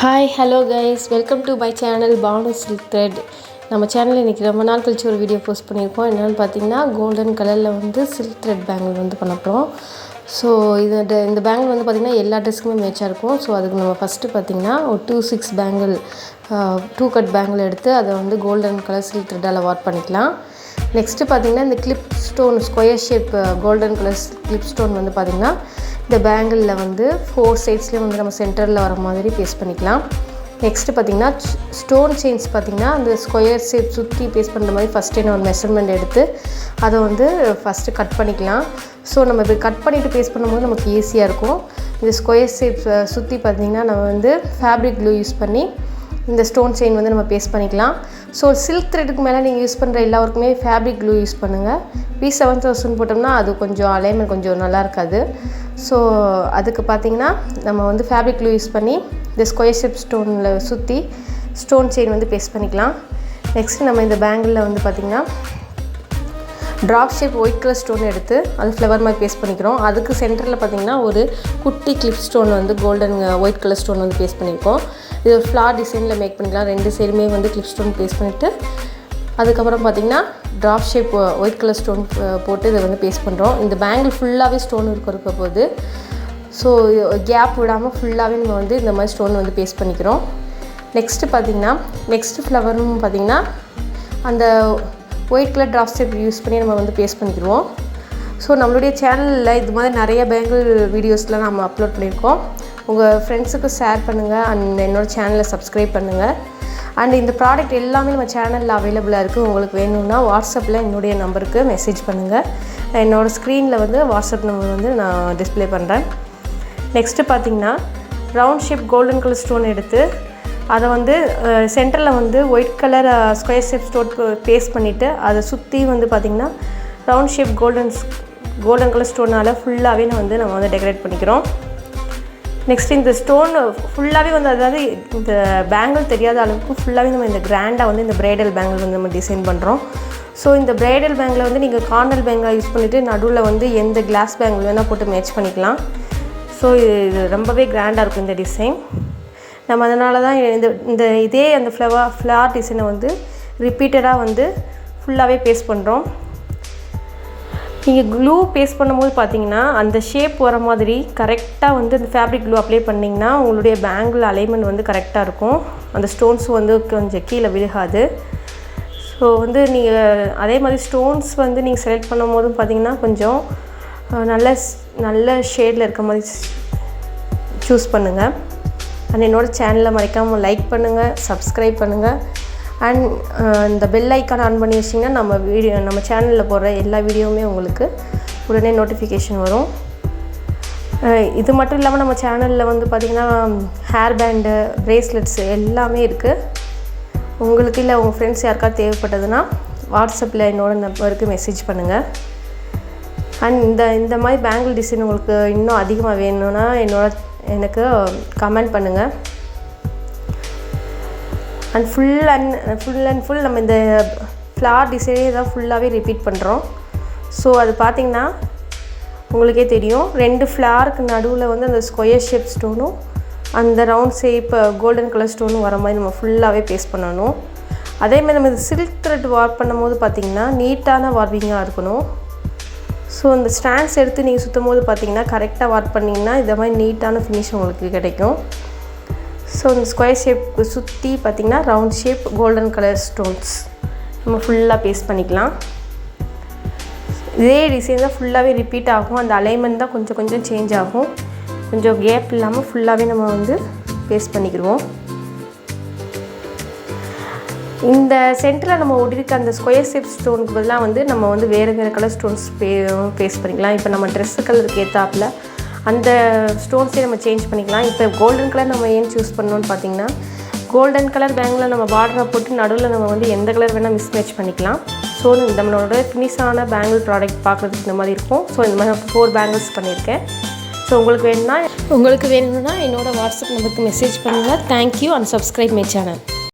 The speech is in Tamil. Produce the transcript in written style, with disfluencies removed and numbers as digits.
Hi hello guys, welcome to my channel silkthread. நம்ம சேனலில் இன்றைக்கி ரொம்ப நாள் கழிச்சு ஒரு வீடியோ போஸ்ட் பண்ணியிருக்கோம். என்னென்னு பார்த்தீங்கன்னா, கோல்டன் கலரில் வந்து சில்க் த்ரெட் பேங்கிள் வந்து பண்ண போகிறோம். ஸோ இந்த பேங்கிள் வந்து பார்த்திங்கன்னா எல்லா ட்ரெஸ்ஸுக்குமே மேட்சாக இருக்கும். ஸோ அதுக்கு நம்ம ஃபஸ்ட்டு பார்த்திங்கன்னா ஒரு 2/6 பேங்கிள் 2 கட் பேங்கிள் எடுத்து அதை வந்து கோல்டன் கலர் சில்க் த்ரெட்டால் வாட் பண்ணிக்கலாம். நெக்ஸ்ட்டு பார்த்திங்கன்னா, இந்த clip stone square shape golden colour clip stone வந்து பார்த்திங்கன்னா இந்த பேங்கிளில் வந்து 4 சைட்ஸ்லேயும் வந்து நம்ம சென்டரில் வர மாதிரி பேஸ்ட் பண்ணிக்கலாம். நெக்ஸ்ட்டு பார்த்திங்கன்னா, ஸ்டோன் செயின்ஸ் பார்த்திங்கன்னா அந்த ஸ்கொயர் ஷேப் சுற்றி பேஸ்ட் பண்ணுற மாதிரி ஃபஸ்ட்டு நான் ஒரு மெஷர்மெண்ட் எடுத்து அதை வந்து ஃபஸ்ட்டு கட் பண்ணிக்கலாம். ஸோ நம்ம இப்படி கட் பண்ணிவிட்டு பேஸ்ட் பண்ணும்போது நமக்கு ஈஸியாக இருக்கும். இந்த ஸ்கொயர் ஷேப் சுற்றி பார்த்திங்கன்னா நம்ம வந்து ஃபேப்ரிக் க்ளூ யூஸ் பண்ணி இந்த ஸ்டோன் செயின் வந்து நம்ம பேஸ்ட் பண்ணிக்கலாம். ஸோ சில்க் த்ரெட்டுக்கு மேலே நீங்கள் யூஸ் பண்ணுற எல்லா ஒர்க்குமே ஃபேப்ரிக் க்ளூ யூஸ் பண்ணுங்கள். P7000 போட்டோம்னா அது கொஞ்சம் அலைன்மெண்ட் கொஞ்சம் நல்லா இருக்காது. ஸோ அதுக்கு பார்த்திங்கன்னா நம்ம வந்து ஃபேப்ரிக் க்ளூ யூஸ் பண்ணி இந்த ஸ்கொயர் ஷேப் ஸ்டோனில் சுற்றி ஸ்டோன் செயின் வந்து பேஸ்ட் பண்ணிக்கலாம். நெக்ஸ்ட்டு நம்ம இந்த பேங்கிளில் வந்து பார்த்திங்கன்னா drop shape white colour stone எடுத்து அது ஃப்ளவர் மாதிரி பேஸ்ட் பண்ணிக்கிறோம். அதுக்கு சென்டரில் பார்த்திங்கன்னா ஒரு குட்டி கிளிப் ஸ்டோன் வந்து கோல்டன் ஒயிட் கலர் ஸ்டோன் வந்து பேஸ்ட் பண்ணியிருக்கோம். இது ஒரு ஃப்ளார் டிசைனில் மேக் பண்ணிக்கலாம். 2 சைடுமே வந்து கிளிப் ஸ்டோன் பேஸ்ட் பண்ணிவிட்டு அதுக்கப்புறம் பார்த்திங்கன்னா drop shape white colour stone போட்டு இதை வந்து பேஸ்ட் பண்ணுறோம். இந்த பேங்கிள் ஃபுல்லாகவே ஸ்டோன் இருக்க போகுது. ஸோ கேப் விடாமல் ஃபுல்லாகவே நம்ம வந்து இந்த மாதிரி ஸ்டோன் வந்து பேஸ்ட் பண்ணிக்கிறோம். நெக்ஸ்ட்டு பார்த்திங்கன்னா நெக்ஸ்ட்டு ஃப்ளவரும் பார்த்திங்கன்னா அந்த white colour drop shape use பண்ணி நம்ம வந்து பேஸ்ட் பண்ணிக்கிடுவோம். ஸோ நம்மளுடைய சேனலில் இது மாதிரி நிறைய பேங்கிள் வீடியோஸ்லாம் நம்ம அப்லோட் பண்ணியிருக்கோம். உங்கள் ஃப்ரெண்ட்ஸுக்கு ஷேர் பண்ணுங்கள் அண்ட் என்னோடய சேனலை சப்ஸ்கிரைப் பண்ணுங்கள். அண்ட் இந்த ப்ராடக்ட் எல்லாமே நம்ம சேனலில் அவைலபிளாக இருக்குது. உங்களுக்கு வேணும்னா வாட்ஸ்அப்பில் என்னுடைய நம்பருக்கு மெசேஜ் பண்ணுங்கள். என்னோடய ஸ்க்ரீனில் வந்து வாட்ஸ்அப் நம்பர் வந்து நான் டிஸ்பிளே பண்ணுறேன். நெக்ஸ்ட்டு பார்த்திங்கன்னா round shape golden colour stone எடுத்து அதை வந்து சென்டரில் வந்து white colour square shape stone paste பண்ணிவிட்டு அதை சுற்றி வந்து பார்த்திங்கன்னா ரவுண்ட் ஷேப் கோல்டன் கலர் ஸ்டோனால் ஃபுல்லாகவே நம்ம வந்து டெக்கரேட் பண்ணிக்கிறோம். நெக்ஸ்ட் இந்த ஸ்டோன் ஃபுல்லாகவே வந்து அதாவது இந்த பேங்கிள் தெரியாத அளவுக்கு ஃபுல்லாகவே நம்ம இந்த கிராண்டாக வந்து இந்த பிரைடல் பேங்கிள் வந்து நம்ம டிசைன் பண்ணுறோம். ஸோ இந்த பிரைடல் பேங்கில் வந்து நீங்கள் கார்னர் பேங்கிளாக யூஸ் பண்ணிவிட்டு நடுவில் வந்து எந்த கிளாஸ் பேங்கிள் வேணால் போட்டு மேட்ச் பண்ணிக்கலாம். ஸோ இது ரொம்பவே கிராண்டாக இருக்கும் இந்த டிசைன். நம்ம அதனால தான் இந்த இதே அந்த ஃப்ளார் டிசைனை வந்து ரிப்பீட்டடாக வந்து ஃபுல்லாகவே பேஸ்ட் பண்ணுறோம். நீங்கள் க்ளூ பேஸ்ட் பண்ணும்போது பார்த்தீங்கன்னா அந்த ஷேப் வர மாதிரி கரெக்டாக வந்து அந்த ஃபேப்ரிக் க்ளூ அப்ளை பண்ணிங்கன்னா உங்களுடைய பேங்கிள் அலைன்மெண்ட் வந்து கரெக்டாக இருக்கும். அந்த ஸ்டோன்ஸ் வந்து கொஞ்சம் கீழே விழுகாது. ஸோ வந்து நீங்கள் அதே மாதிரி ஸ்டோன்ஸ் வந்து நீங்கள் செலக்ட் பண்ணும் போதும் பார்த்தீங்கன்னா கொஞ்சம் நல்ல ஷேடில் இருக்க மாதிரி சூஸ் பண்ணுங்கள். அண்ட் என்னோடய சேனலை மறக்காமல் லைக் பண்ணுங்கள், சப்ஸ்கிரைப் பண்ணுங்கள். அண்ட் இந்த பெல் ஐக்கான் ஆன் பண்ணி வச்சிங்கன்னா நம்ம சேனலில் போடுற எல்லா வீடியோவுமே உங்களுக்கு உடனே நோட்டிஃபிகேஷன் வரும். இது மட்டும் இல்லாமல் நம்ம சேனலில் வந்து பார்த்திங்கன்னா ஹேர் பேண்டு, பிரேஸ்லெட்ஸு எல்லாமே இருக்குது. உங்களுக்கு இல்லை உங்கள் ஃப்ரெண்ட்ஸ் யாருக்காவது தேவைப்பட்டதுன்னா வாட்ஸ்அப்பில் என்னோடய நம்பருக்கு மெசேஜ் பண்ணுங்கள். அண்ட் இந்த மாதிரி பேங்கிள் டிசைன் உங்களுக்கு இன்னும் அதிகமாக வேணும்னா எனக்கு கமெண்ட் பண்ணுங்கள். அண்ட் ஃபுல் நம்ம இந்த ஃப்ளார் டிசைனே தான் ஃபுல்லாகவே ரிப்பீட் பண்ணுறோம். ஸோ அது பார்த்திங்கன்னா உங்களுக்கே தெரியும், 2 ஃப்ளாருக்கு நடுவில் வந்து அந்த ஸ்கொயர் ஷேப் ஸ்டோனும் அந்த ரவுண்ட் ஷேப் கோல்டன் கலர் ஸ்டோனும் வர மாதிரி நம்ம ஃபுல்லாகவே பேஸ்ட் பண்ணணும். அதேமாதிரி நம்ம இந்த சில்க் த்ரெட் வார்ப் பண்ணும்போது பார்த்திங்கன்னா நீட்டான வார்ப்பிங்காக இருக்கணும். ஸோ இந்த ஸ்டாண்ட்ஸ் எடுத்து நீங்கள் சுற்றும் போது பார்த்திங்கன்னா கரெக்டாக வார்ப் பண்ணிங்கன்னா இந்த மாதிரி நீட்டான ஃபினிஷ் உங்களுக்கு கிடைக்கும். ஸோ இந்த ஸ்கொயர் ஷேப்புக்கு சுற்றி பார்த்திங்கன்னா round shape golden colour stones நம்ம ஃபுல்லாக பேஸ்ட் பண்ணிக்கலாம். இதே டிசைன் தான் ஃபுல்லாகவே ரிப்பீட் ஆகும். அந்த அலைன்மெண்ட் தான் கொஞ்சம் சேஞ்ச் ஆகும். கொஞ்சம் கேப் இல்லாமல் ஃபுல்லாகவே நம்ம வந்து பேஸ்ட் பண்ணிக்கிடுவோம். இந்த சென்டரில் நம்ம ஒட்டிருக்க அந்த ஸ்கொயர் ஷேப் ஸ்டோனுக்கு பதிலாக வந்து நம்ம வந்து வேறு கலர் ஸ்டோன்ஸ் பேஸ்ட் பண்ணிக்கலாம். இப்போ நம்ம ட்ரெஸ்ஸு கலருக்கு ஏற்றாப்புல அந்த ஸ்டோன்ஸே நம்ம சேஞ்ச் பண்ணிக்கலாம். இப்போ கோல்டன் கலர் நம்ம ஏன் சூஸ் பண்ணோன்னு பார்த்தீங்கன்னா, கோல்டன் கலர் பேங்கில் நம்ம பார்டரை போட்டு நடுவில் நம்ம வந்து எந்த கலர் வேணால் மிஸ்மேட்ச் பண்ணிக்கலாம். ஸோ நம்மளோட ஃபினிஷான பேங்கிள் ப்ராடக்ட் பார்க்குறதுக்கு இந்த மாதிரி இருக்கும். ஸோ இந்த மாதிரி 4 பேங்கிள்ஸ் பண்ணியிருக்கேன். ஸோ உங்களுக்கு வேணும்னா என்னோடய வாட்ஸ்அப் நம்பருக்கு மெசேஜ் பண்ணுங்கள். Thank you and subscribe my channel.